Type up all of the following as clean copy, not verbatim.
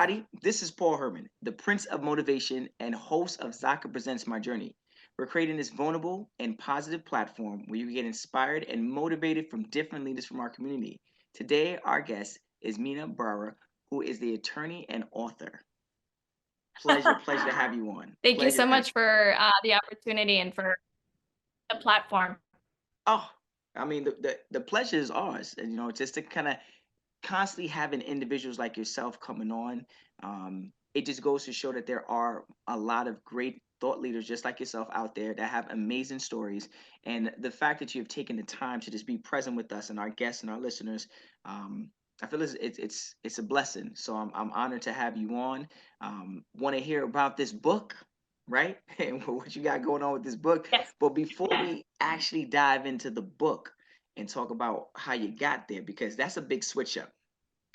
everybody. This is Paul Herman, the Prince of Motivation and host of Zaka Presents My Journey. We're creating this vulnerable and positive platform where you get inspired and motivated from different leaders from our community. Today, our guest is Mina Brower, who is the attorney and author. Pleasure to have you on. Thank you Pleasure so to have much for the opportunity and for the platform. Oh, I mean, the pleasure is ours. And, just to kind of constantly having individuals like yourself coming on, it just goes to show that there are a lot of great thought leaders just like yourself out there that have amazing stories. And the fact that you have taken the time to just be present with us and our guests and our listeners, I feel it's a blessing. So I'm honored to have you on. Want to hear about this book, right? And what you got going on with this book. Yes. But before we actually dive into the book and talk about how you got there, because that's a big switch up.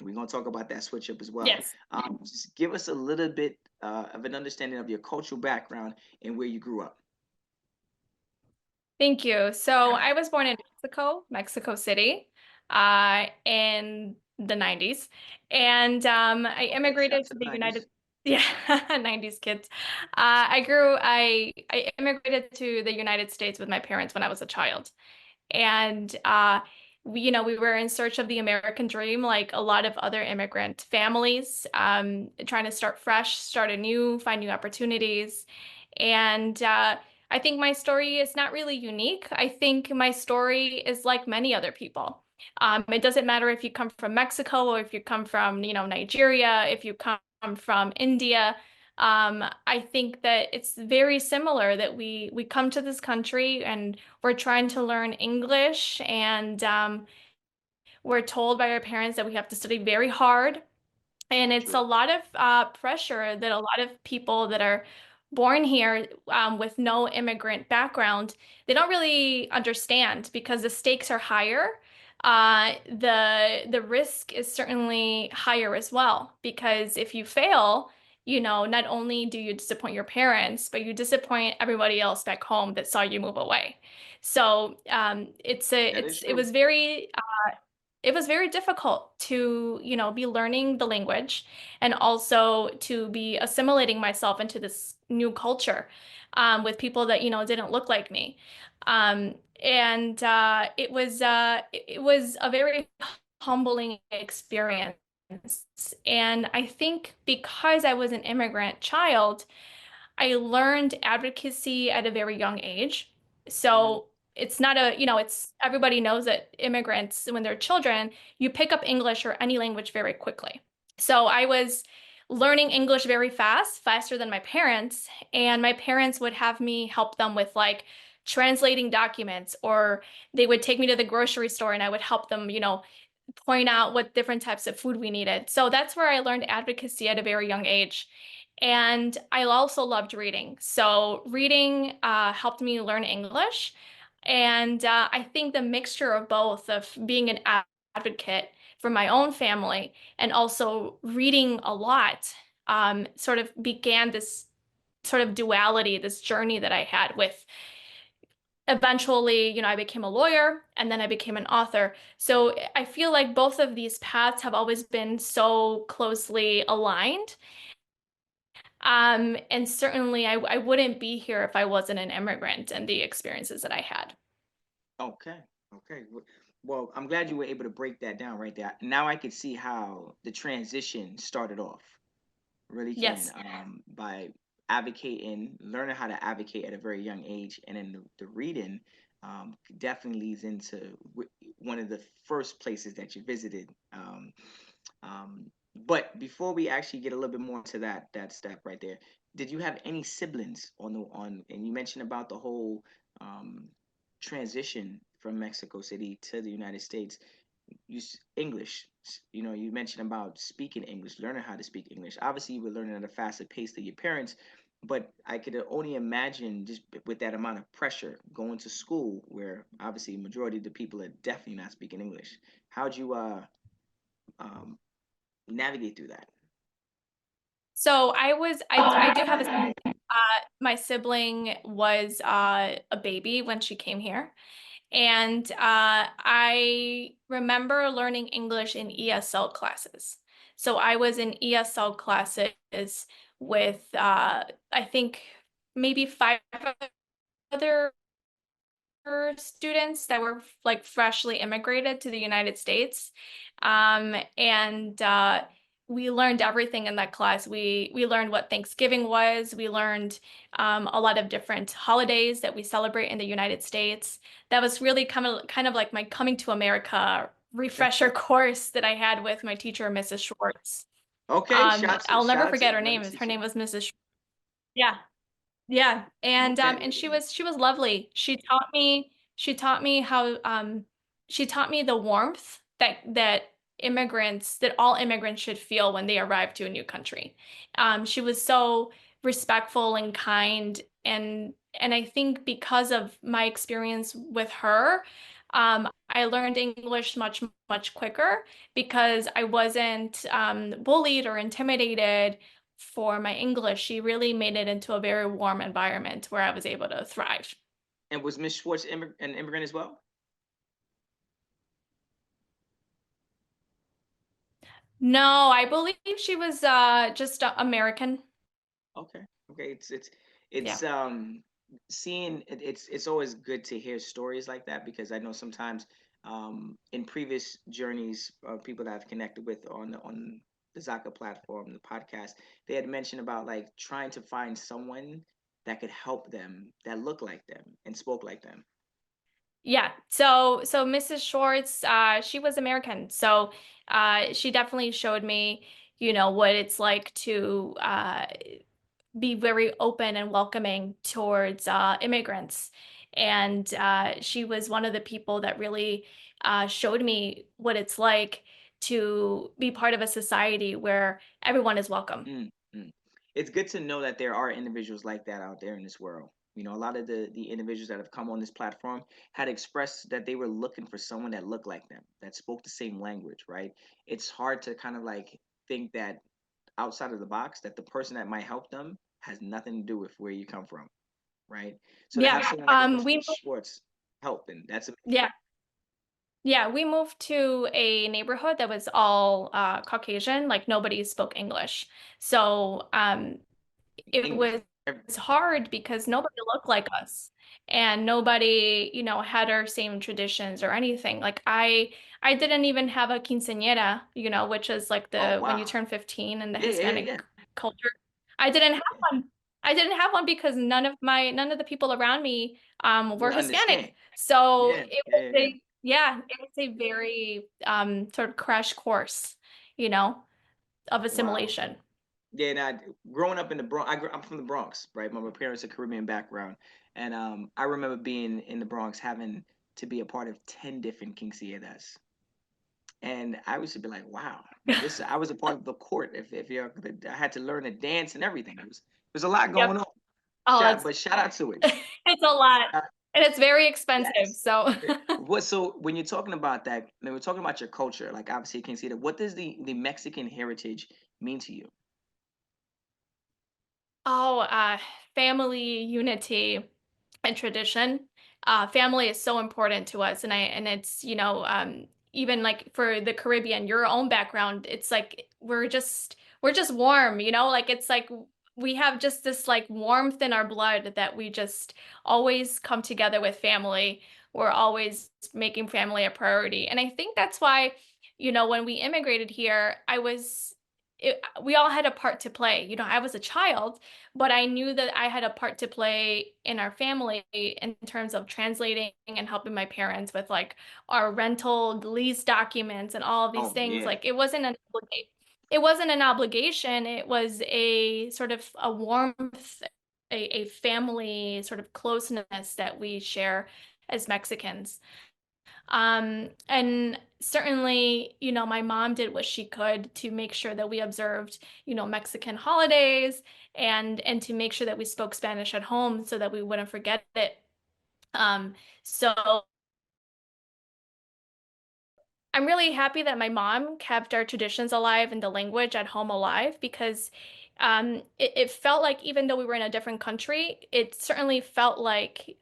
We're going to talk about that switch up as well. Yes. Just give us a little bit of an understanding of your cultural background and where you grew up. Thank you. So I was born in Mexico, Mexico City, in the 90s. And I Okay, shout immigrated to to the the 90s. Yeah, 90s kids. I immigrated to the United States with my parents when I was a child. And we were in search of the American dream, like a lot of other immigrant families, trying to start fresh, start anew, find new opportunities. And I think my story is not really unique. I think my story is like many other people. It doesn't matter if you come from Mexico or if you come from, Nigeria, if you come from India. I think that it's very similar that we come to this country and we're trying to learn English, and we're told by our parents that we have to study very hard. And it's a True. lot of pressure that a lot of people that are born here with no immigrant background, they don't really understand because the stakes are higher. The risk is certainly higher as well, because if you fail, not only do you disappoint your parents, but you disappoint everybody else back home that saw you move away. So That is it true. was very difficult to, be learning the language and also to be assimilating myself into this new culture with people that, didn't look like me. And it was a very humbling experience. And I think because I was an immigrant child, I learned advocacy at a very young age. Hmm. So it's not it's everybody knows that immigrants, when they're children, you pick up English or any language very quickly. So I was learning English very fast, faster than my parents, and my parents would have me help them with like translating documents, or they would take me to the grocery store and I would help them, point out what different types of food we needed. So that's where I learned advocacy at a very young age. And I also loved reading. So reading helped me learn English. And I think the mixture of both, of being an advocate for my own family and also reading a lot, sort of began this sort of duality, this journey that I had with eventually, I became a lawyer and then I became an author. So I feel like both of these paths have always been so closely aligned. And certainly I wouldn't be here if I wasn't an immigrant and the experiences that I had. Okay. Okay. Well, I'm glad you were able to break that down right there. Now I can see how the transition started off. Really can. Yes. By advocating, learning how to advocate at a very young age, and then the reading definitely leads into one of the first places that you visited. But before we actually get a little bit more into that step right there, did you have any siblings on the on? And you mentioned about the whole um, transition from Mexico City to the United States. English. You mentioned about speaking English, learning how to speak English. Obviously, you were learning at a faster pace than your parents, but I could only imagine just with that amount of pressure going to school, where obviously majority of the people are definitely not speaking English. How'd you um, navigate through that? So I do have a my sibling was a baby when she came here. And I remember learning English in ESL classes. So I was in ESL classes with I think maybe five other students that were like freshly immigrated to the United States. And we learned everything in that class. We learned what Thanksgiving was. We learned a lot of different holidays that we celebrate in the United States. That was really kind of like my coming to America refresher course that I had with my teacher, Mrs. Schwartz. Okay, I'll never shout out to forget her another name. Her teacher. name was Mrs. Schwartz. Yeah. Yeah, and Okay. she was lovely. She taught me how she taught me the warmth that all immigrants should feel when they arrive to a new country. She was so respectful and kind, and I think because of my experience with her, I learned English much quicker because I wasn't bullied or intimidated for my English. She really made it into a very warm environment where I was able to thrive. And was Miss Schwartz an immigrant as well? No, I believe she was just American. Okay. Okay. Yeah. It's seeing it's always good to hear stories like that because I know sometimes in previous journeys of people that I've connected with on the Zaka platform, the podcast, they had mentioned about like trying to find someone that could help them that looked like them and spoke like them. Yeah. So Mrs. Schwartz, she was American. So she definitely showed me, what it's like to be very open and welcoming towards immigrants. And she was one of the people that really showed me what it's like to be part of a society where everyone is welcome. Mm, mm. It's good to know that there are individuals like that out there in this world. You know, a lot of the individuals that have come on this platform had expressed that they were looking for someone that looked like them, that spoke the same language, right? It's hard to kind of like think that outside of the box that the person that might help them has nothing to do with where you come from, right? So to Yeah. have someone like a We Mr. moved, Schwartz help, and that's amazing. yeah. Yeah, we moved to a neighborhood that was all Caucasian, like nobody spoke English. So it English. was hard because nobody looked like us and nobody, had our same traditions or anything. Like I didn't even have a quinceañera, which is like Oh the when you wow. turn 15 in the Yeah, yeah, Hispanic yeah. culture. I didn't have one. I didn't have one because none of the people around me were You understand. Hispanic. So Yeah, it yeah, was yeah, yeah. a yeah, it was a very sort of crash course, you know, of Wow. assimilation. Yeah, now growing up in the Bronx, I'm from the Bronx, right? My parents are Caribbean background, and I remember being in the Bronx having to be a part of 10 different quinceañeras, and I used to be like, wow, this I was a part of the court. If you I had to learn to dance and everything. It was a lot Yep. going on. Oh, it's Shout out to it. it's a lot. Uh, And it's very expensive. yes. So What so when you're talking about that, when we're talking about your culture, like obviously you can see that. What does the Mexican heritage mean to you? oh, family unity and tradition. Family is so important to us, and it's even like for the Caribbean, your own background, it's like we're just warm, like it's like we have just this like warmth in our blood that we just always come together with family. We're always making family a priority, and I think that's why, when we immigrated here, we all had a part to play. I was a child, but I knew that I had a part to play in our family in terms of translating and helping my parents with like our rental lease documents and all of these Oh things. yeah. Like it wasn't an obligation. It was a sort of a warmth, a family sort of closeness that we share as Mexicans. And certainly, my mom did what she could to make sure that we observed, Mexican holidays and to make sure that we spoke Spanish at home so that we wouldn't forget it. So I'm really happy that my mom kept our traditions alive and the language at home alive because it felt like even though we were in a different country, it certainly felt like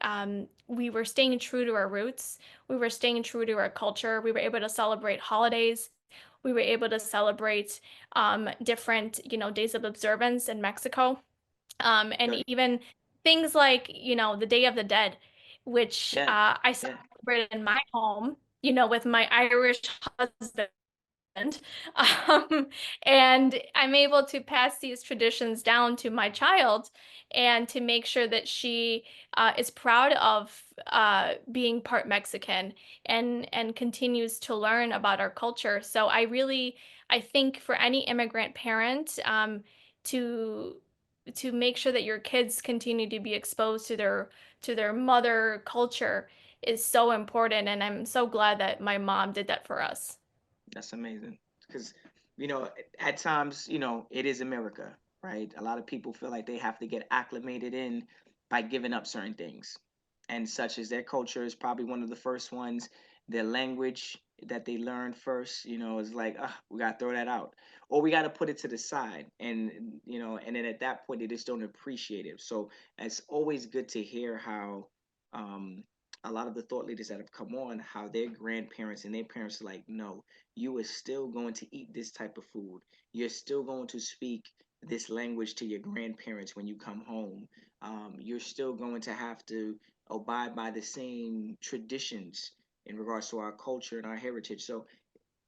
we were staying true to our roots. We were staying true to our culture. We were able to celebrate holidays we were able to celebrate different, days of observance in Mexico. And Good. even things like, the Day of the Dead, which Yeah. I Yeah. celebrated in my home, with my Irish husband. And I'm able to pass these traditions down to my child and to make sure that she is proud of being part Mexican and continues to learn about our culture. So I think for any immigrant parent, to make sure that your kids continue to be exposed to their mother culture is so important. And I'm so glad that my mom did that for us. That's amazing. Because, you know, at times, it is America, right? A lot of people feel like they have to get acclimated in by giving up certain things. And such as their culture is probably one of the first ones. Their language that they learned first, is like, we got to throw that out. Or we got to put it to the side. And then at that point, they just don't appreciate it. So it's always good to hear how um, a lot of the thought leaders that have come on, how their grandparents and their parents are like, no, you are still going to eat this type of food. You're still going to speak this language to your grandparents when you come home. You're still going to have to abide by the same traditions in regards to our culture and our heritage. So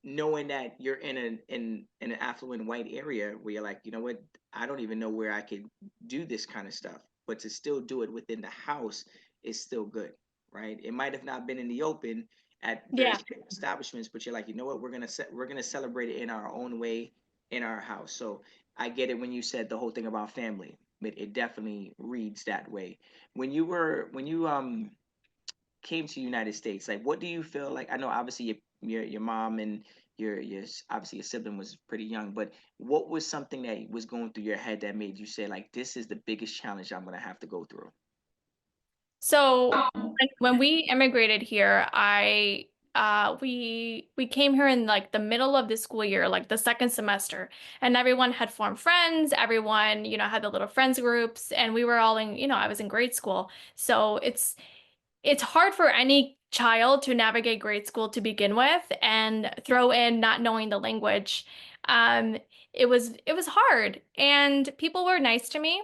knowing that you're in an affluent white area where you're like, you know what, I don't even know where I could do this kind of stuff, but to still do it within the house is still good, right? It might have not been in the open at Yeah. various establishments, but you're like, you know what, we're gonna celebrate it in our own way in our house. So I get it when you said the whole thing about family. It definitely reads that way. When you came to United States, like what do you feel like? I know obviously your mom and obviously your sibling was pretty young, but what was something that was going through your head that made you say like this is the biggest challenge I'm gonna have to go through? So when we immigrated here, we came here in like the middle of the school year, like the second semester, and everyone had formed friends. Everyone, had the little friends groups, and we were all in, I was in grade school. So it's hard for any child to navigate grade school to begin with and throw in not knowing the language. Um, it was hard, and people were nice to me.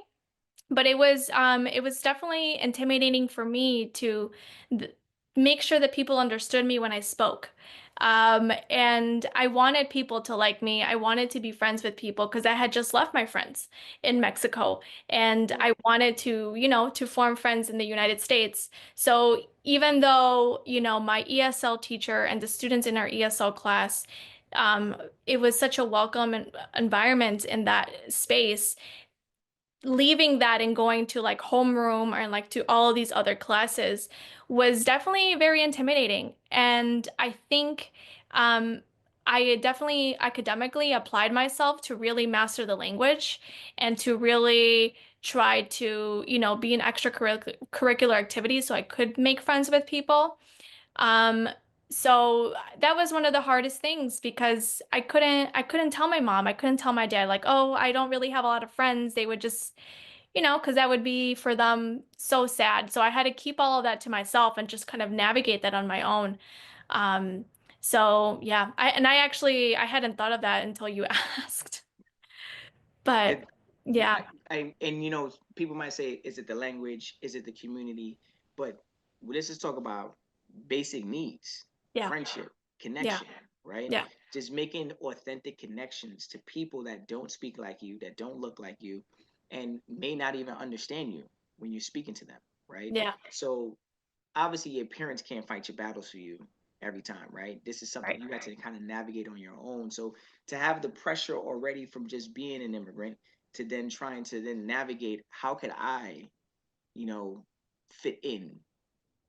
But it was definitely intimidating for me to th make sure that people understood me when I spoke. And I wanted people to like me. I wanted to be friends with people because I had just left my friends in Mexico, and I wanted to, to form friends in the United States. So even though, my ESL teacher and the students in our ESL class, um, it was such a welcome environment in that space, leaving that and going to like homeroom or like to all of these other classes was definitely very intimidating. And I think I definitely academically applied myself to really master the language and to really try to, be in extracurricular activities so I could make friends with people. Um, so that was one of the hardest things because I couldn't tell my mom, I couldn't tell my dad like, "Oh, I don't really have a lot of friends." They would just, because that would be for them so sad. So I had to keep all of that to myself and just kind of navigate that on my own. Um, so yeah, I hadn't thought of that until you asked. But It, yeah, and people might say, is it the language? Is it the community? But let's just talk about basic needs, yeah, friendship, yeah, connection, right? yeah, Just making authentic connections to people that don't speak like you, that don't look like you, and may not even understand you when you're speaking to them, right? yeah, So obviously your parents can't fight your battles for you every time, right? This is something right. you got to kind of navigate on your own. So to have the pressure already from just being an immigrant to then trying to then navigate how could I, you know, fit in,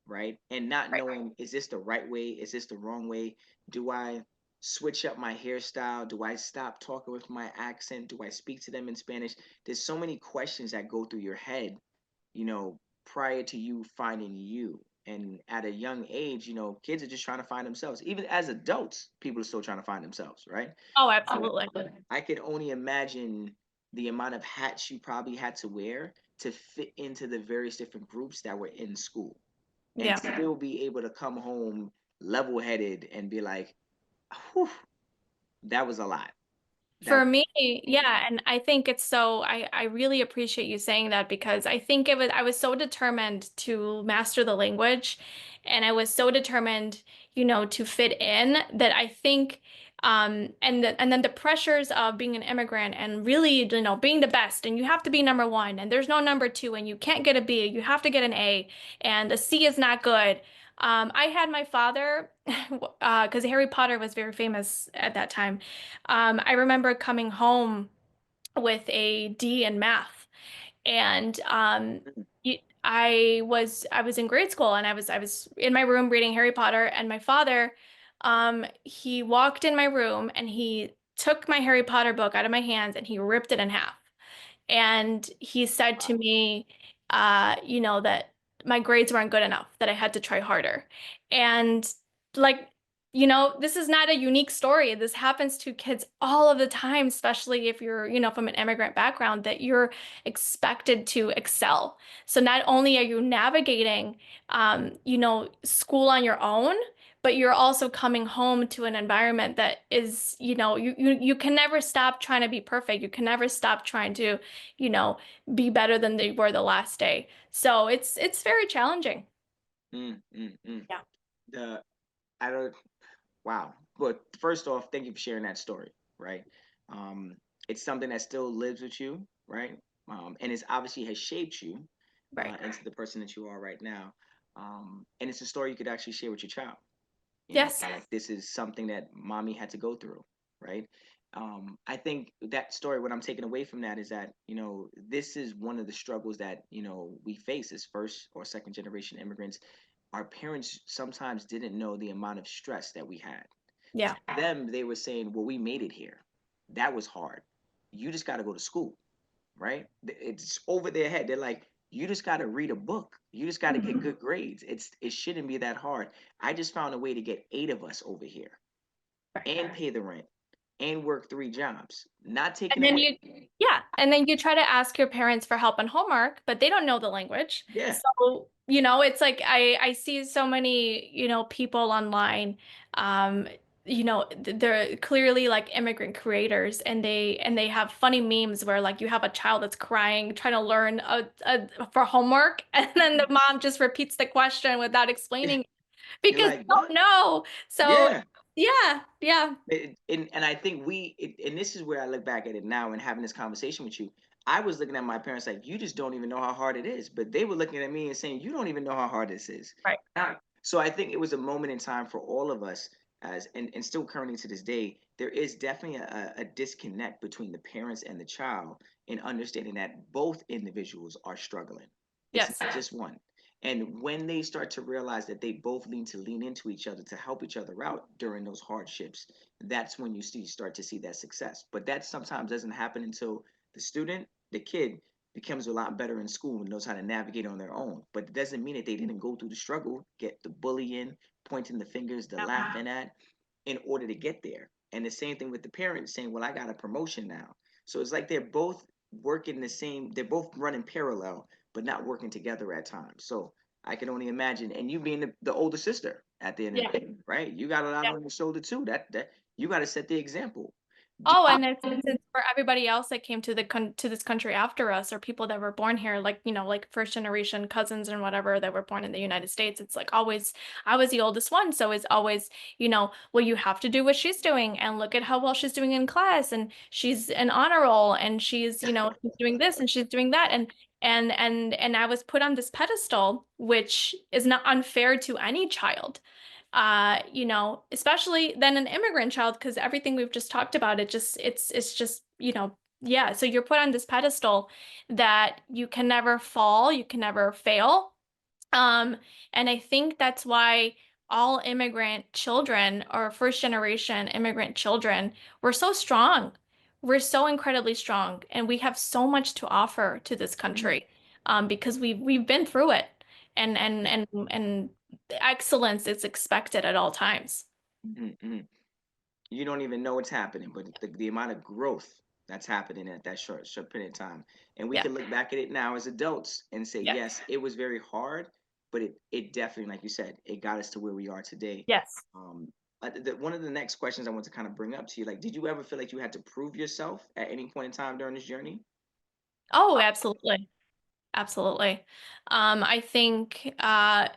right? And not knowing, is this the right way? Is this the wrong way? Do I switch up my hairstyle? Do I stop talking with my accent? Do I speak to them in Spanish? There's so many questions that go through your head, prior to you finding you. And at a young age, kids are just trying to find themselves. Even as adults, people are still trying to find themselves, right? Oh, So absolutely. I could only imagine the amount of hats you probably had to wear to fit into the various different groups that were in school and Yeah. still be able to come home level headed and be like, whew, that was a lot. That For me, was, yeah, and I think it's so I really appreciate you saying that because I think I was so determined to master the language and I was so determined, to fit in that I think and then the pressures of being an immigrant and really, being the best and you have to be number one and there's no number two and you can't get a B, you have to get an A and a C is not good. I had my father, because Harry Potter was very famous at that time. I remember coming home with a D in math, and I was in grade school, and I was in my room reading Harry Potter, and my father, he walked in my room and he took my Harry Potter book out of my hands and he ripped it in half. And he said to wow. me, that my grades weren't good enough, that I had to try harder. And like, this is not a unique story. This happens to kids all of the time, especially if you're, from an immigrant background, that you're expected to excel. So not only are you navigating, school on your own, but you're also coming home to an environment that is, you can never stop trying to be perfect. You can never stop trying to, you know, be better than they were the last day. So it's very challenging. Mm, mm, mm. Yeah. The I don't. Wow. But first off, thank you for sharing that story. Right. Um, it's something that still lives with you, right? And it's obviously has shaped you Right. into the person that you are right now. And it's a story you could actually share with your child. Yes. Like this is something that mommy had to go through, right? I think that story, what I'm taking away from that is that, this is one of the struggles that, we face as first or second generation immigrants. Our parents sometimes didn't know the amount of stress that we had. To Yeah. them, they were saying, well, we made it here. That was hard. You just got to go to school, right? It's over their head. They're like, you just got to read a book. You just got to get good grades. It shouldn't be that hard. I just found a way to get 8 of us over here Right. and pay the rent and work 3 jobs, not taking And then away. you try to ask your parents for help on homework, but they don't know the language. Yeah, So, it's like I see so many, people online, they're clearly like immigrant creators and they have funny memes where like you have a child that's crying, trying to learn for homework, and then the mom just repeats the question without explaining you're because they like, don't what? know. So, Yeah. yeah, yeah, And I think and this is where I look back at it now and having this conversation with you. I was looking at my parents like, you just don't even know how hard it is. But they were looking at me and saying, you don't even know how hard this is. right. So I think it was a moment in time for all of us and still currently to this day, there is definitely a disconnect between the parents and the child in understanding that both individuals are struggling. It's Yes. not just one. And when they start to realize that they both need to lean into each other to help each other out during those hardships, that's when you start to see that success. But that sometimes doesn't happen until the kid, becomes a lot better in school and knows how to navigate on their own. But it doesn't mean that they didn't go through the struggle, get the bullying, pointing the fingers, the Yeah. laughing at, in order to get there. And the same thing with the parents saying, well, I got a promotion now. So it's like they're both they're both running parallel, but not working together at times. So I can only imagine, and you being the older sister at the end of Yeah. the day, right? You got a lot Yeah. on your shoulder too. That you got to set the example. Oh, and it's for everybody else that came to this country after us, or people that were born here, like like first generation cousins and whatever that were born in the United States. It's like always, I was the oldest one, so it's always, well, you have to do what she's doing, and look at how well she's doing in class, and she's an honor roll, and she's, she's doing this and she's doing that, and I was put on this pedestal, which is not unfair to any child, especially then an immigrant child, because everything we've just talked about, it's just, yeah. So you're put on this pedestal that you can never fall, you can never fail. Um, and I think that's why all immigrant children or first generation immigrant children, we're so strong. We're so incredibly strong, and we have so much to offer to this country, because we've been through it, and excellence is expected at all times. Mhm. You don't even know what's happening, but the amount of growth that's happening at that short period of time. And we Yeah. can look back at it now as adults and say, Yes. yes, it was very hard, but it definitely, like you said, it got us to where we are today. Yes. one of the next questions I want to kind of bring up to you, like, did you ever feel like you had to prove yourself at any point in time during this journey? Oh, absolutely. Absolutely. I think I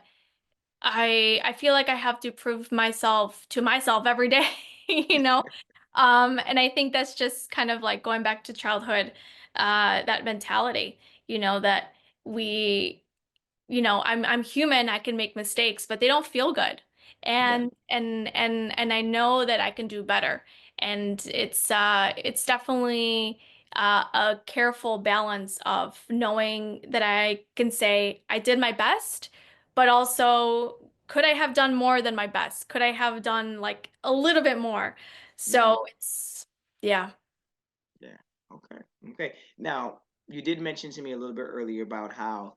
feel like I have to prove myself to myself every day, you know? And I think that's just kind of like going back to childhood, that mentality, that we I'm human, I can make mistakes, but they don't feel good. Yeah, And I know that I can do better. And it's definitely a careful balance of knowing that I can say I did my best, but also could I have done more than my best? Could I have done like a little bit more? yeah, So it's yeah. yeah. Okay, okay. Now, you did mention to me a little bit earlier about how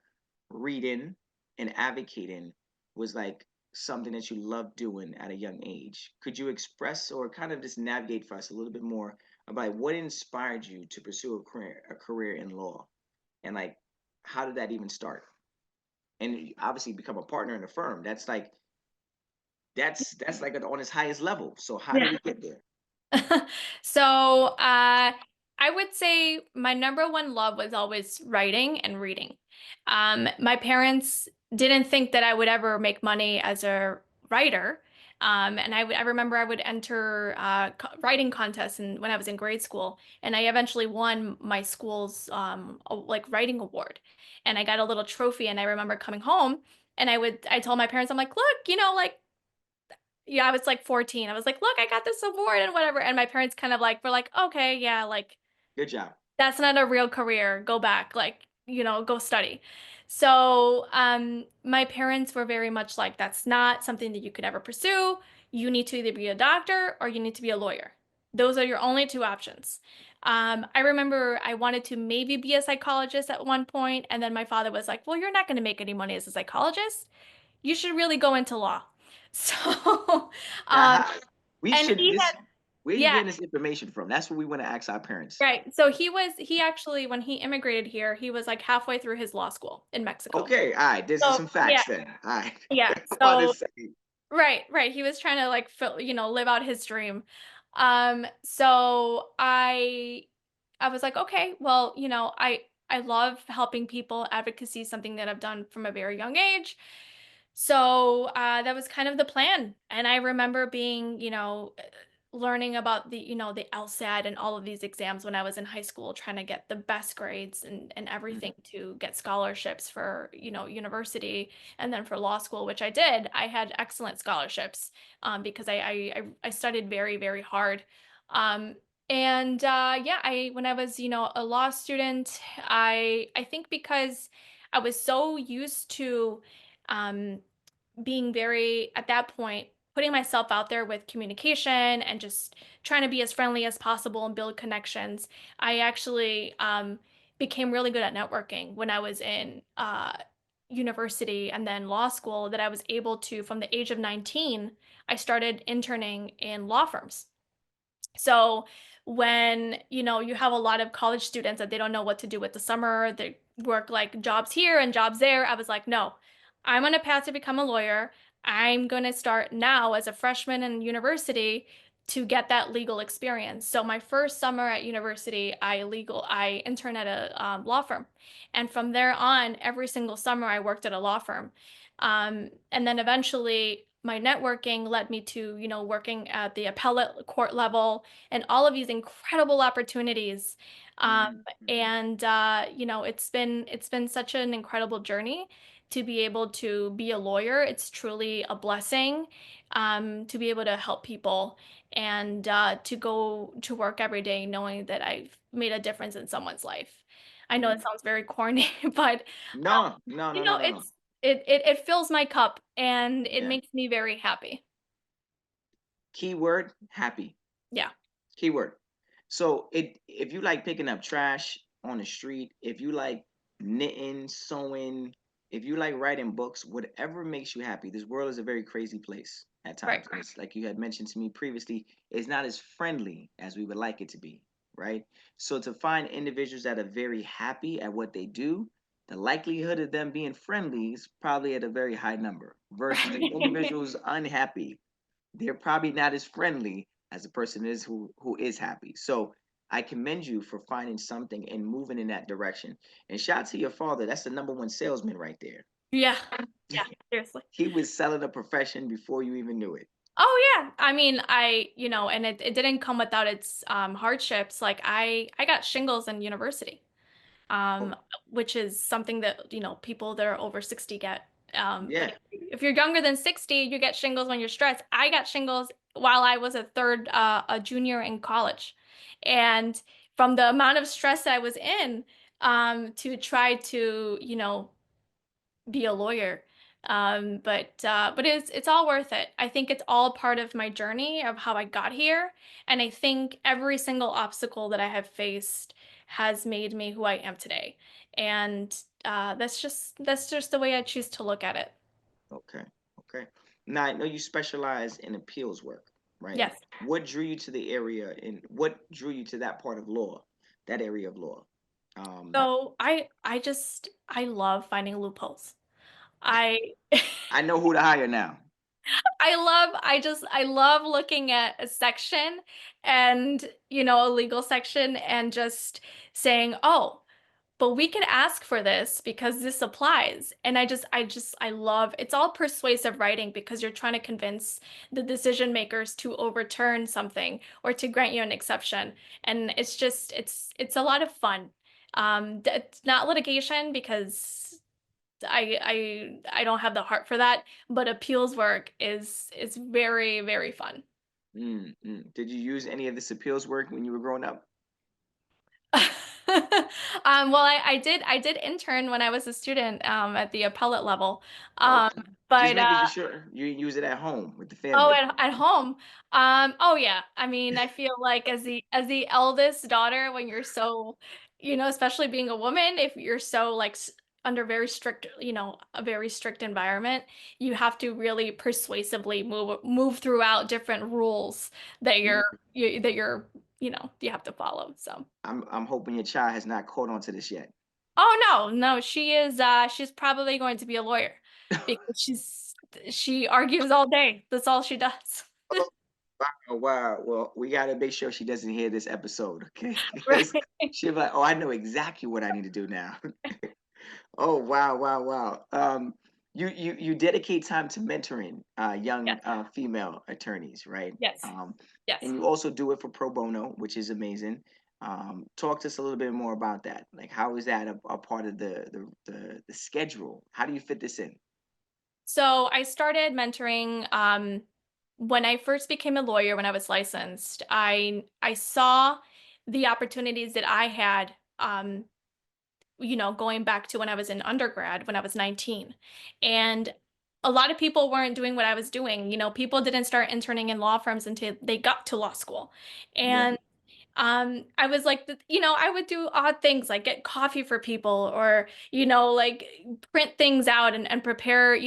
reading and advocating was like something that you loved doing at a young age. Could you express or kind of just navigate for us a little bit more about what inspired you to pursue a career in law, and like how did that even start? And you obviously become a partner in the firm. That's like on its highest level. So how did Yeah. we get there? So, I would say my number one love was always writing and reading. My parents didn't think that I would ever make money as a writer. And I remember I would enter writing contests when I was in grade school, and I eventually won my school's like writing award, and I got a little trophy. And I remember coming home, and I told my parents, I'm like, look, like yeah, I was like 14. I was like, look, I got this award and whatever. And my parents kind of like were like, okay, yeah, like Good job. that's not a real career. Go back, like, go study. So, my parents were very much like, that's not something that you could ever pursue. You need to either be a doctor or you need to be a lawyer. Those are your only two options. I remember I wanted to maybe be a psychologist at one point, and then my father was like, well, you're not going to make any money as a psychologist. You should really go into law. So, Now, um, we and should he this. had, Where are you yeah, getting this information from? That's what we want to ask our parents. right. So he actually, when he immigrated here, he was like halfway through his law school in Mexico. Okay, all right. This is So, some yeah, facts then. All right. yeah. I'm about to So, say. right, right. He was trying to like live out his dream. So I was like, okay, well, I love helping people. Advocacy is something that I've done from a very young age. So that was kind of the plan. And I remember being, learning about the LSAT and all of these exams when I was in high school, trying to get the best grades and Mhm. everything to get scholarships for, university and then for law school, which I did. I had excellent scholarships because I studied very, very hard. Um, and yeah, when I was, a law student, I think because I was so used to um, being very, at that point, putting myself out there with communication and just trying to be as friendly as possible and build connections. I actually became really good at networking when I was in university and then law school, that I was able to, from the age of 19, I started interning in law firms. So when, you have a lot of college students that they don't know what to do with the summer, they work like jobs here and jobs there. I was like, no, I'm on a path to become a lawyer. I'm going to start now as a freshman in university to get that legal experience. So my first summer at university, I interned at a law firm. And from there on, every single summer I worked at a law firm. And then eventually my networking led me to, working at the appellate court level and all of these incredible opportunities. Um, Mhm, mhm, and it's been such an incredible journey to be able to be a lawyer. It's truly a blessing to be able to help people and to go to work every day knowing that I've made a difference in someone's life. I know it mhm. sounds very corny, but No, no, no, no, no, no. it fills my cup and it Yeah. makes me very happy. Keyword happy. Yeah, Keyword. So if you like picking up trash on the street, if you like knitting, sewing, if you like writing books, whatever makes you happy. This world is a very crazy place at right. times. It's like you had mentioned to me previously, it's not as friendly as we would like it to be, right? So to find individuals that are very happy at what they do, the likelihood of them being friendly is probably at a very high number versus the Right. individuals unhappy. they're probably not as friendly as a person is who is happy. So I commend you for finding something and moving in that direction. And shout out to your father. That's the number one salesman right there. Yeah. Yeah, seriously. He was selling a profession before you even knew it. Oh yeah. I mean, and it didn't come without its hardships. Like I got shingles in university. Oh, um, which is something that, people that are over 60 get. yeah. But if you're younger than 60, you get shingles when you're stressed. I got shingles while I was a junior in college. And from the amount of stress that I was in, to try to, be a lawyer. But it's all worth it. I think it's all part of my journey of how I got here. And I think every single obstacle that I have faced has made me who I am today. And that's just the way I choose to look at it. Okay. Okay. Now I know you specialize in appeals work, right? Yes. What drew you to the area and what drew you to that part of law, that area of law? Um, So I love finding loopholes. I I know who to hire now. I love looking at a section and, a legal section and just saying, oh, but we can ask for this because this applies. And I love, it's all persuasive writing because you're trying to convince the decision makers to overturn something or to grant you an exception. And it's a lot of fun. It's not litigation because I don't have the heart for that, but appeals work is very, very fun. Did you use any of this appeals work when you were growing up? Well, I did intern when I was a student at the appellate level. Um, Okay. Just but making sure you use it at home with the Oh, family. at home. Oh yeah. I mean, I feel like as the eldest daughter, when you're so, especially being a woman, if you're so like under very strict, a very strict environment, you have to really persuasively move throughout different rules that Mm, you have to follow. So. I'm hoping your child has not caught on to this yet. Oh no, no, she's probably going to be a lawyer because she argues all day. That's all she does. Oh wow. Well, we gotta make sure she doesn't hear this episode, okay? Because Right. she'll be like, "Oh, I know exactly what I need to do now." Oh wow, wow, wow. You dedicate time to mentoring young Yes. female attorneys, right? Yes. Yes. And you also do it for pro bono, which is amazing. Talk to us a little bit more about that. Like, how is that a part of the schedule? How do you fit this in? So I started mentoring when I first became a lawyer when I was licensed. I saw the opportunities that I had going back to when I was in undergrad when I was 19. And a lot of people weren't doing what I was doing. People didn't start interning in law firms until they got to law school. Yeah. And I was like, I would do odd things like get coffee for people or, like print things out and prepare,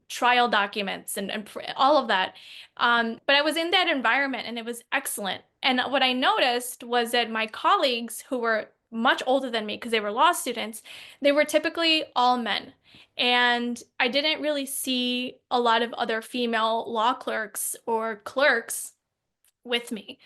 trial documents and all of that. But I was in that environment and it was excellent. And what I noticed was that my colleagues who were much older than me because they were law students, they were typically all men. And I didn't really see a lot of other female law clerks or clerks with me.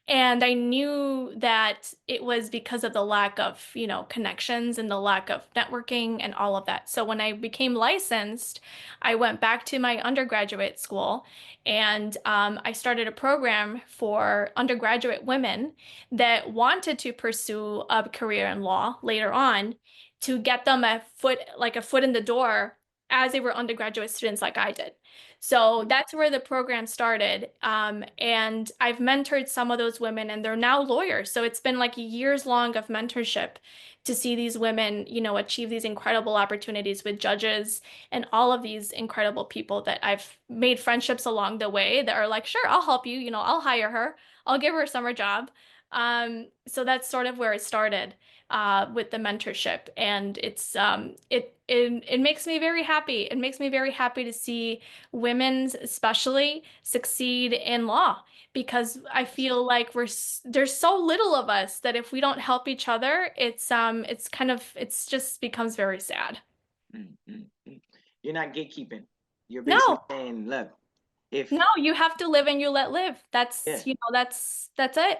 And I knew that it was because of the lack of, connections and the lack of networking and all of that. So when I became licensed, I went back to my undergraduate school and I started a program for undergraduate women that wanted to pursue a career in law later on to get them a foot in the door as they were undergraduate students like I did. So that's where the program started. And I've mentored some of those women, and they're now lawyers. So it's been like years long of mentorship to see these women, achieve these incredible opportunities with judges and all of these incredible people that I've made friendships along the way that are like, sure, I'll help you, I'll hire her, I'll give her a summer job. So that's sort of where it started with the mentorship, and it makes me very happy. It makes me very happy to see women's especially succeed in law because I feel like there's so little of us that if we don't help each other, it's just becomes very sad. Mm, mm, mm. You're not gatekeeping. You're basically No. saying, look, If No, you have to live and you let live. yeah, That's it.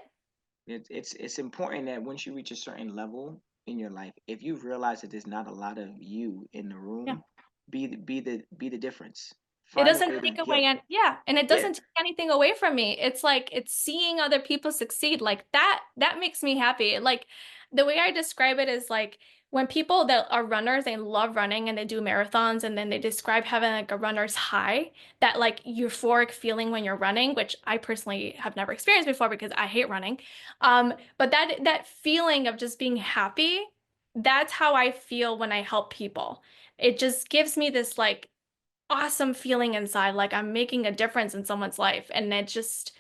it's important that once you reach a certain level in your life, if you realize that there's not a lot of you in the Yeah. room, be the difference. It Find a doesn't way to take away get and yeah, and it yeah. doesn't take anything away from me. It's like it's seeing other people succeed. Like that makes me happy. Like the way I describe it is like when people that are runners, they love running and they do marathons and then they describe having like a runner's high, that like euphoric feeling when you're running, which I personally have never experienced before because I hate running. But that feeling of just being happy, that's how I feel when I help people. It just gives me this like awesome feeling inside, like I'm making a difference in someone's life. And it just,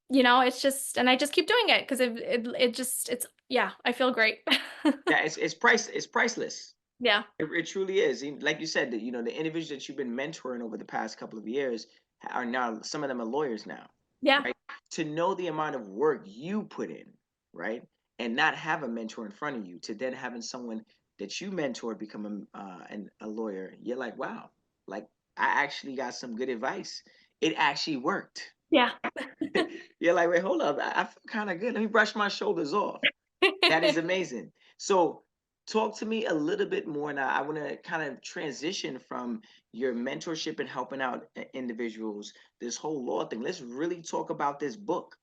it's just, and I just keep doing it because it just, yeah, I feel great. Yeah, it's priceless. Yeah. It truly is. And like you said, that the individuals that you've been mentoring over the past couple of years are now, some of them are lawyers now, Yeah. right? To know the amount of work you put in, right, and not have a mentor in front of you, to then having someone that you mentor become a lawyer, you're like, wow, like I actually got some good advice. It actually worked. Yeah. You're like, wait, hold up, I feel kind of good. Let me brush my shoulders off. That is amazing. So, talk to me a little bit more now. I want to kind of transition from your mentorship and helping out individuals, this whole law thing. Let's really talk about this book.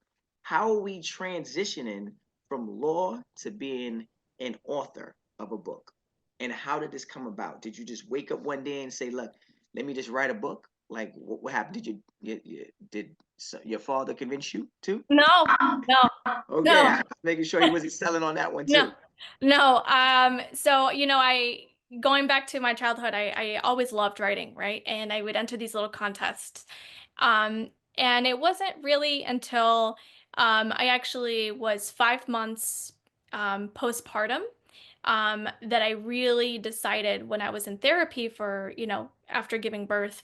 How are we transitioning from law to being an author of a book? And how did this come about? Did you just wake up one day and say, "Look, let me just write a book"? Like, what happened? Did your father convince you to? No, no, Okay, no. I was making sure he wasn't selling on that one No, too. no. So, going back to my childhood, I always loved writing, right? And I would enter these little contests. And it wasn't really until I actually was 5 months postpartum that I really decided when I was in therapy for, after giving birth,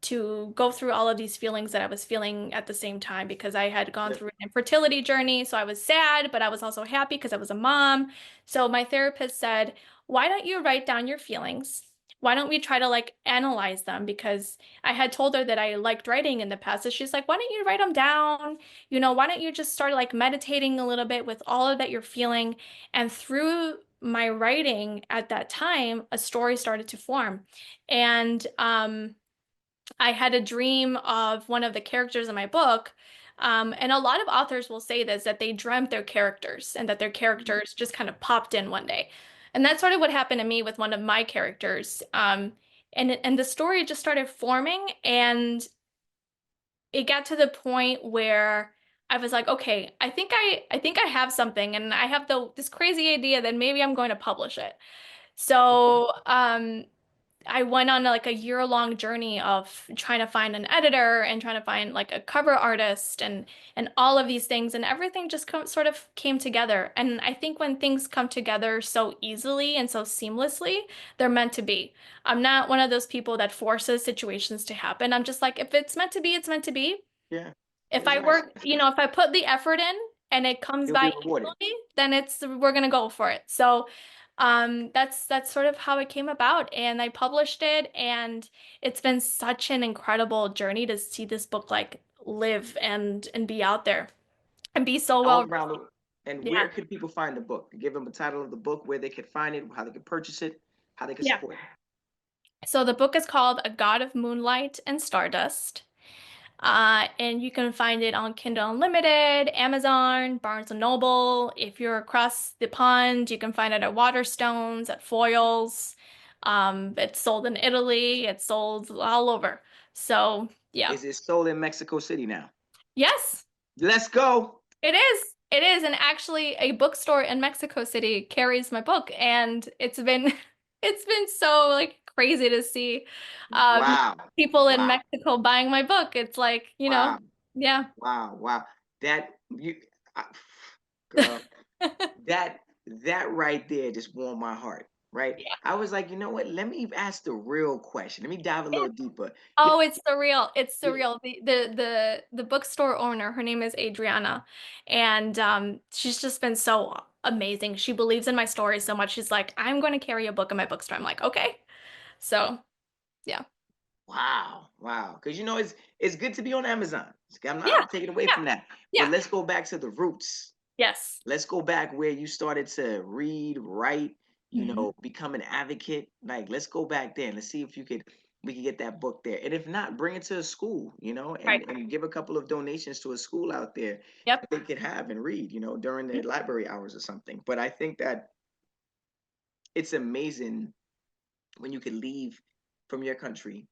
to go through all of these feelings that I was feeling at the same time because I had gone Yeah, through an infertility journey. So I was sad, but I was also happy because I was a mom. So my therapist said, why don't you write down your feelings? Why don't we try to like analyze them? Because I had told her that I liked writing in the past. So she's like, why don't you write them down? Why don't you just start like meditating a little bit with all of that you're feeling? And through my writing at that time, a story started to form. And I had a dream of one of the characters in my book. And a lot of authors will say this, that they dreamt their characters and that their characters just kind of popped in one day. And that's sort of what happened to me with one of my characters. And the story just started forming, and it got to the point where I was like, okay, I think I have something, and I have this crazy idea that maybe I'm going to publish it. okay. So, I went on like a year-long journey of trying to find an editor and trying to find like a cover artist and all of these things, and everything just sort of came together. And I think when things come together so easily and so seamlessly, they're meant to be. I'm not one of those people that forces situations to happen. I'm just like, if it's meant to be, it's meant to be. Yeah, If it's I nice. work, if I put the effort in and it comes You'll be by rewarded. easily, then we're gonna go for it. So, that's sort of how it came about, and I published it, and it's been such an incredible journey to see this book like live and be out there and be so All well. around the and Yeah, where could people find the book? Give them the title of the book, where they could find it, how they could purchase it, how they could yeah. support it. So the book is called A God of Moonlight and Stardust. And you can find it on Kindle Unlimited, Amazon, Barnes& and Noble. If you're across the pond, you can find it at Waterstones, at Foyles. It's sold in Italy. It's sold all over. So, yeah. Is it sold in Mexico City now? Yes, Let's go. it is. It is. And actually, a bookstore in Mexico City carries my book. And it's been it's been so like crazy to see um Wow. people in Wow. Mexico buying my book. It's like, Wow. yeah. Wow. Wow. That you I, girl, that that right there just warmed my heart, right? I was like, you know what? Let me ask the real question. Let me dive a Yeah. little deeper. You Oh, it's surreal. It's know, surreal. The bookstore owner, her name is Adriana, and she's just been so amazing. She believes in my story so much. She's like, I'm going to carry a book in my bookstore. I'm like, okay. So, yeah. Wow, wow. Because it's good to be on Amazon. I'm Yeah, not taking away yeah, from that. But yeah. let's go back to the roots. Yes. Let's go back where you started to read, write, Hmm. become an advocate. Like, let's go back there and let's see if we could get that book there. And if not, bring it to a school, Right. and give a couple of donations to a school out there Yep. that they could have and read, during Mhm. their library hours or something. But I think that it's amazing when you could leave from your country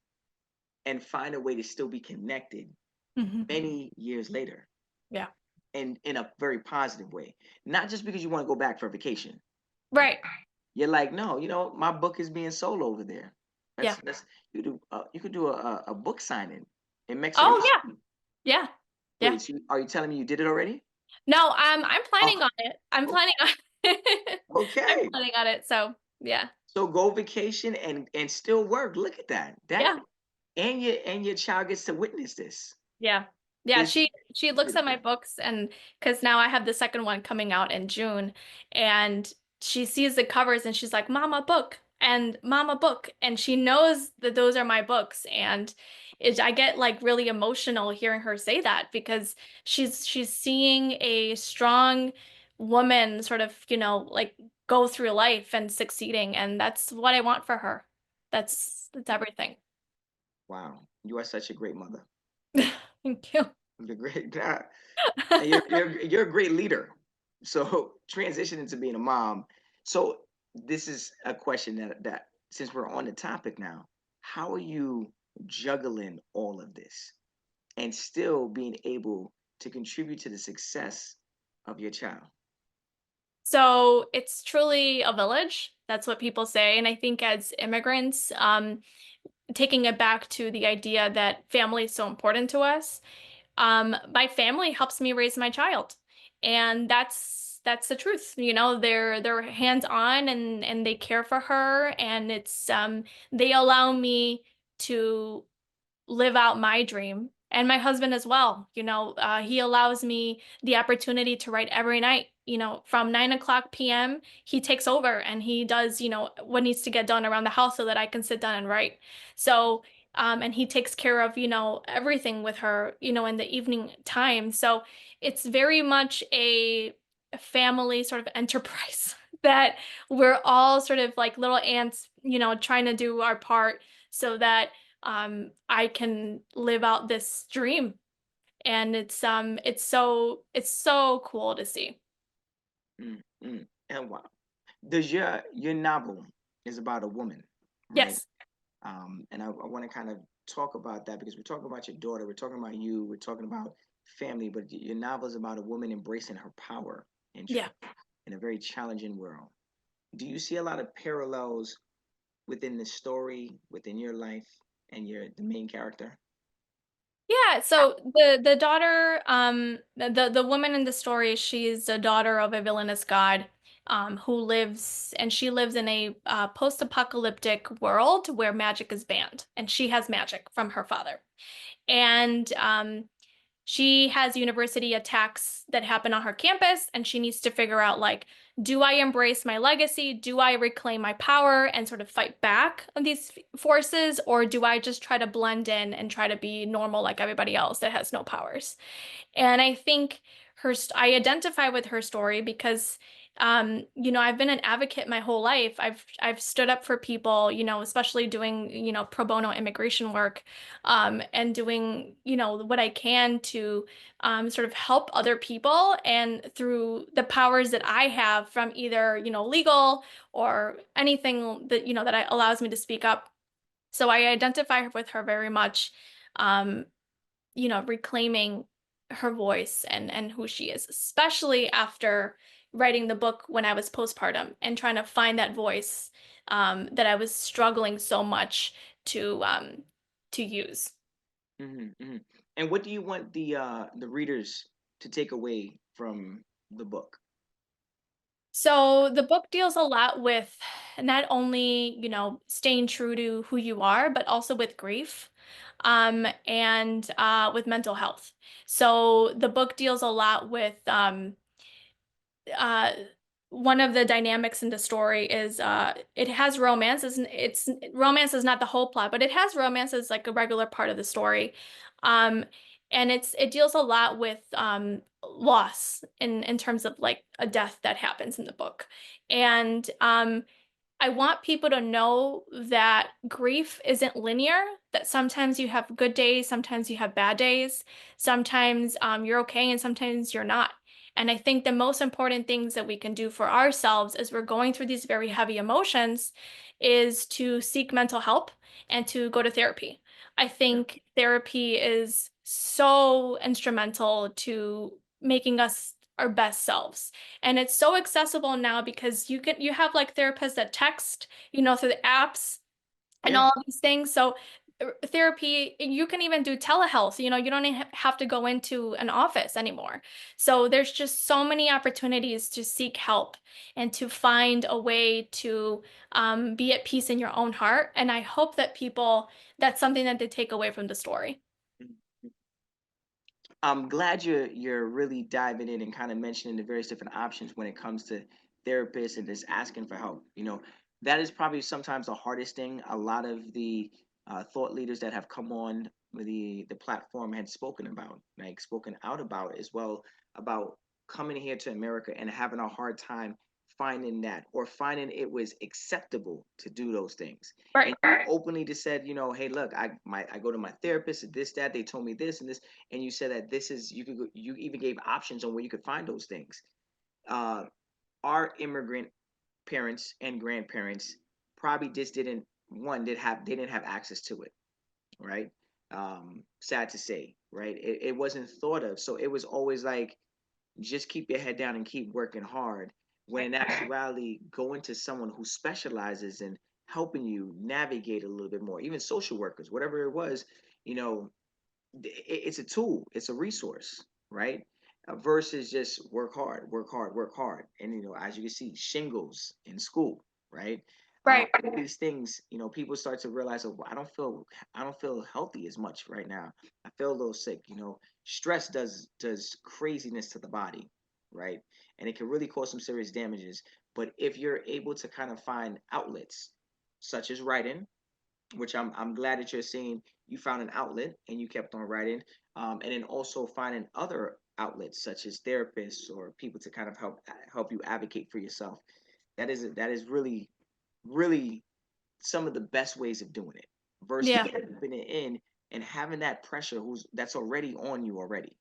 and find a way to still be connected Mhm. many years later, Yeah. and in a very positive way. Not just because you want to go back for vacation. Right. You're like, no, my book is being sold over there. Yeah. That's you could do a book signing in Mexico Oh, yeah. City. Yeah. Yeah. Wait, so are you telling me you did it already? No, I'm Oh, planning on it. I'm oh, planning on I'm okay. planning on it. So, yeah. So go vacation and still work. Look at that. That Yeah. and your child gets to witness this. Yeah. Yeah, This is she looks at my beautiful. books, and because now I have the second one coming out in June, and she sees the covers and she's like, "Mama book." And Mama book, and she knows that those are my books, and I get like really emotional hearing her say that because she's seeing a strong woman sort of, like go through life and succeeding, and that's what I want for her. That's everything. Wow. You are such a great mother. Thank you. You're great. And you're a great leader. So transitioning to being a mom. So this is a question that since we're on the topic now, how are you juggling all of this and still being able to contribute to the success of your child? So it's truly a village. That's what people say. And I think as immigrants, taking it back to the idea that family is so important to us, my family helps me raise my child. And that's the truth. They're hands-on and they care for her, and they allow me to live out my dream, and my husband as well. He allows me the opportunity to write every night. From 9 o'clock p.m. he takes over and he does, what needs to get done around the house so that I can sit down and write. So, and he takes care of, everything with her, in the evening time. So it's very much a family sort of enterprise that we're all sort of like little ants, trying to do our part so that I can live out this dream. And it's so cool to see. Mm, and wow. Does your novel is about a woman, right? Yes. And I want to kind of talk about that because we're talking about your daughter, we're talking about you, we're talking about family, but your novel is about a woman embracing her power and Yeah. truth in a very challenging world. Do you see a lot of parallels within the story, within your life, and the main character? Yeah, so the daughter, the woman in the story, she's a daughter of a villainous god, who lives and she lives in a post-apocalyptic world where magic is banned, and she has magic from her father. And she has university attacks that happen on her campus, and she needs to figure out, like, do I embrace my legacy? Do I reclaim my power and sort of fight back on these forces? Or do I just try to blend in and try to be normal like everybody else that has no powers? And I think I identify with her story because, I've been an advocate my whole life. I've stood up for people, especially doing, pro bono immigration work, and doing, what I can to sort of help other people, and through the powers that I have from either, legal or anything that, allows me to speak up. So I identify with her very much. Um, reclaiming her voice and who she is, especially after writing the book when I was postpartum and trying to find that voice, that I was struggling so much to use. Hmm. And what do you want the readers to take away from the book? So the book deals a lot with not only, staying true to who you are, but also with grief, and with mental health. So the book deals a lot uh, one of the dynamics in the story is it has romance. It's romance is not the whole plot, but it has romance as like a regular part of the story. Um, and it deals a lot with loss in terms of like a death that happens in the book. And I want people to know that grief isn't linear, that sometimes you have good days, sometimes you have bad days, sometimes you're okay, and sometimes you're not. And I think the most important things that we can do for ourselves as we're going through these very heavy emotions is to seek mental help and to go to therapy. I think therapy is so instrumental to making us our best selves. And it's so accessible now because you have like therapists that text, through the apps and Yeah. all of these things. So therapy, you can even do telehealth. You don't even have to go into an office anymore. So there's just so many opportunities to seek help and to find a way to be at peace in your own heart. And I hope that that's something that they take away from the story. I'm glad you're really diving in and kind of mentioning the various different options when it comes to therapists and just asking for help. That is probably sometimes the hardest thing. A lot of the thought leaders that have come on with the platform had spoken about, like spoken out about as well, about coming here to America and having a hard time finding that or finding it was acceptable to do those things. Right. And you openly just said, hey, look, I go to my therapist, this, that, they told me this and this, and you said that this is you even gave options on where you could find those things. Uh, our immigrant parents and grandparents probably just didn't one did have they didn't have access to it, right? Sad to say, right? It wasn't thought of, so it was always like just keep your head down and keep working hard. When in actuality, going to someone who specializes in helping you navigate a little bit more, even social workers, whatever it was, you know, it's a tool, it's a resource, right? Versus just work hard, work hard, work hard. And as you can see, shingles in school, right? Right. These things, people start to realize, oh, I don't feel healthy as much right now. I feel a little sick. Stress does craziness to the body, right? And it can really cause some serious damages. But if you're able to kind of find outlets, such as writing, which I'm glad that you're seeing you found an outlet and you kept on writing, and then also finding other outlets such as therapists or people to kind of help you advocate for yourself. That is really some of the best ways of doing it versus Yeah. keeping it in and having that pressure that's already on you already.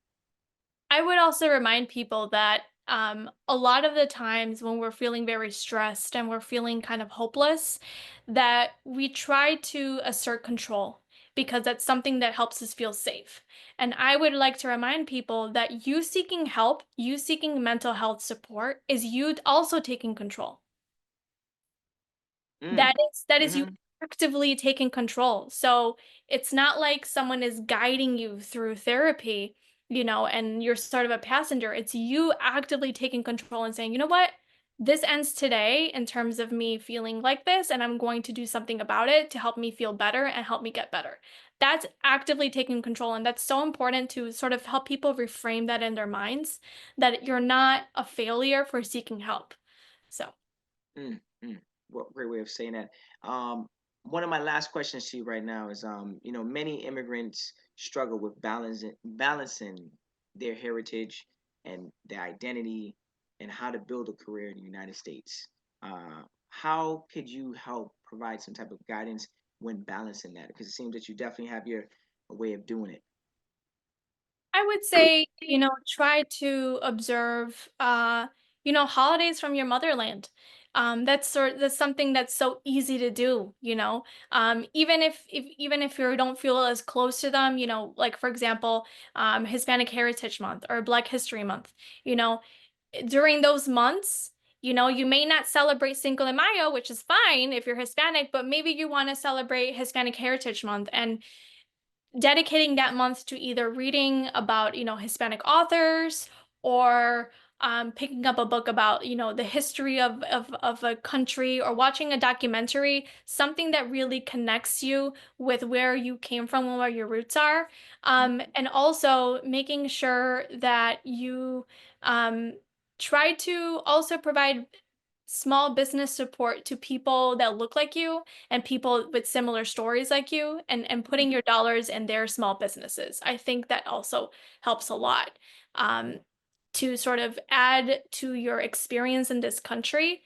I would also remind people that a lot of the times when we're feeling very stressed and we're feeling kind of hopeless, that we try to assert control because that's something that helps us feel safe. And I would like to remind people that you seeking help, you seeking mental health support, is you also taking control. Mm. That is you Hmm. actively taking control. So it's not like someone is guiding you through therapy, and you're sort of a passenger. It's you actively taking control and saying, you know what? This ends today in terms of me feeling like this, and I'm going to do something about it to help me feel better and help me get better. That's actively taking control. And that's so important to sort of help people reframe that in their minds, that you're not a failure for seeking help. So. Mm. Mm. What great way of saying that. Um, One of my last questions to you right now is, many immigrants struggle with balancing their heritage and their identity and how to build a career in the United States. How could you help provide some type of guidance when balancing that? Because it seems that you definitely have your a way of doing it. I would say, try to observe, holidays from your motherland. That's something that's so easy to do, even if you don't feel as close to them, like for example, Hispanic Heritage Month or Black History Month, you know, during those months, you may not celebrate Cinco de Mayo, which is fine if you're Hispanic, but maybe you want to celebrate Hispanic Heritage Month and dedicating that month to either reading about, Hispanic authors or picking up a book about, the history of a country or watching a documentary, something that really connects you with where you came from and where your roots are. And also making sure that you um, try to also provide small business support to people that look like you and people with similar stories like you, and putting your dollars in their small businesses. I think that also helps a lot, um, to sort of add to your experience in this country.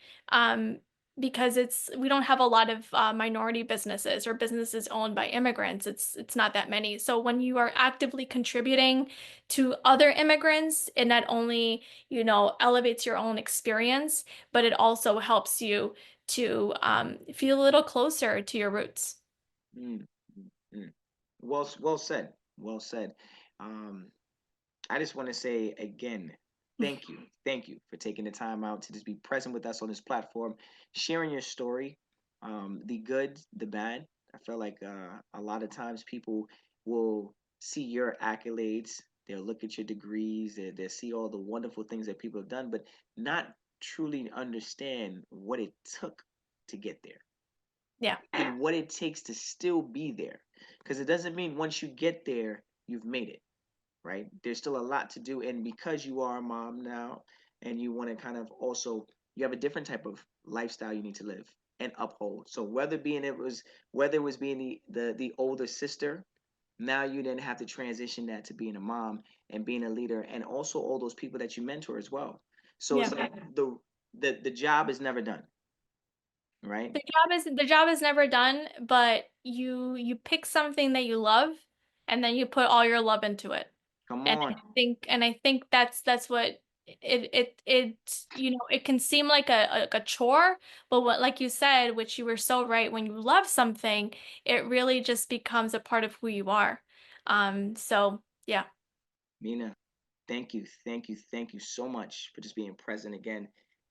Because we don't have a lot of minority businesses or businesses owned by immigrants. It's not that many. So when you are actively contributing to other immigrants, it not only, elevates your own experience, but it also helps you to feel a little closer to your roots. Mm, mm, mm. Well said. Well said. Um, I just want to say again, thank you for taking the time out to just be present with us on this platform, sharing your story, the good, the bad. I feel like a lot of times people will see your accolades, they'll look at your degrees, they'll see all the wonderful things that people have done, but not truly understand what it took to get there Yeah. and what it takes to still be there. Because it doesn't mean once you get there, you've made it, right? There's still a lot to do. And because you are a mom now and you want to kind of also, you have a different type of lifestyle you need to live and uphold. So whether it was being the older sister, now you then have to transition that to being a mom and being a leader, and also all those people that you mentor as well. So Yeah. it's like the job is never done, right? The job is never done, but you pick something that you love and then you put all your love into it. Come And on. I think that's what it can seem like a chore, but what, like you said, which you were so right, when you love something, it really just becomes a part of who you are. So yeah. Mina, thank you so much for just being present again.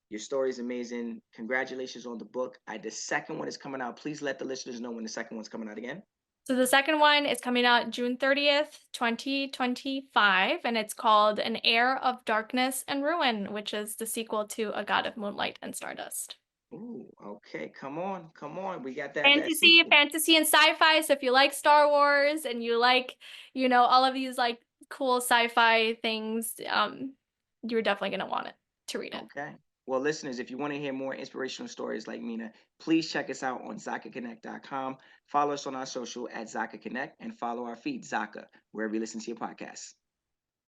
Your story is amazing. Congratulations on the book. The second one is coming out. Please let the listeners know when the second one's coming out again. So the second one is coming out June 30th, 2025, and it's called An Air of Darkness and Ruin, which is the sequel to A God of Moonlight and Stardust. Ooh, okay. Come on. We got that Fantasy, sequel. fantasy and sci-fi. So if you like Star Wars and you like, all of these like cool sci-fi things, you're definitely gonna want it to read it. Okay. Well, listeners, if you want to hear more inspirational stories like Mina, please check us out on ZakaConnect.com. Follow us on our social at Zaka Connect and follow our feed, Zaka, wherever you listen to your podcasts.